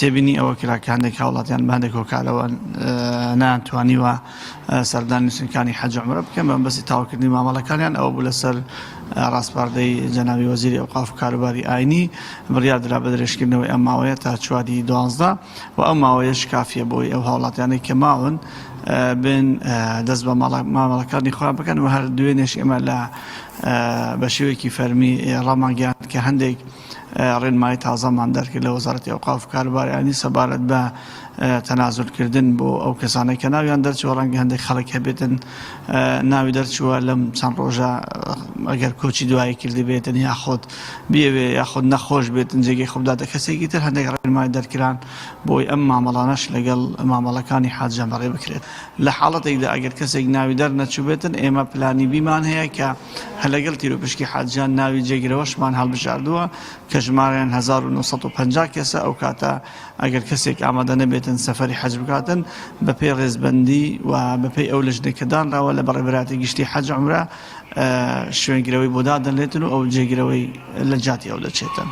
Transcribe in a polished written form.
تێبینی ئەوە کرا کە هەندێک هاوڵاتیان بە هەندێک هۆکارەوە نەیانتوانیوە سەردانی نووسینەکانی حەج و عومرە بکەن بە بەسی تاوکردنی مامەڵەکانیان ئەوە بوو لەسەر ڕاستپاردەی جەنابی وەزیری ئەوقاف و کاروباری ئاینی بڕیار درا بە درێژکردنەوەی ئەم ماوەیە تا 12 و ئەم ماوەیەش کافیە بۆی ئەو هاوڵاتیانەی کە ماون بن دەست بە مامەڵەکانی خۆیان بکەن و هەر دوێنێش ئێمە لە بە شێوەیەکی فەرمی ڕاماگەیان کە هەندێک ڕێنمایی تازەمان دەرکرد لە وەزارەتی ئەوقاف و کاروباری ئاینی سەبارەت بە تەنازولکردن بۆ ئەو کەسانەی کە ناویان دەرچووە ڕەنگە هەندێک خەڵک هەبێتن ناوی دەرچووە لەم چەند ڕۆژە ئەگەر کۆچی دوایی کردی بێتن یاخۆت بێوێ یاخۆت نەخۆش بێتن جێگەی خۆبداتە کەسێکی تر هەندێک ڕێنمایی دەرکران بۆی ئەم مامەڵانەش لەگەڵ مامەڵەکانی حاجیان بەڕێ بکرێت لە حاڵەتێکدا ئەگەر کەسێک ناوی دەرنەچوو بێتن ئێمە پلانی بیمان هەیە کە لەگەڵ تیرۆپشکی حاجیان ناوی جێگیرەوەشمان هەڵبژاردووە کە ژمارەیان 1950 کەسە ئەو کاتە ئەگەر کەسێک ئامادە نەبێتن سەفەری حەج بکاتن بە پێی ڕێزبەندی و بە پێی ئەو لەژنێکەدانراوە لە بەڕێبەراتی گشتی حەج عومرە شوێنگرەوەی بۆ دادەنێتن و ئەو جێگیرەوەی لە جاتی ئەو دەچێتن.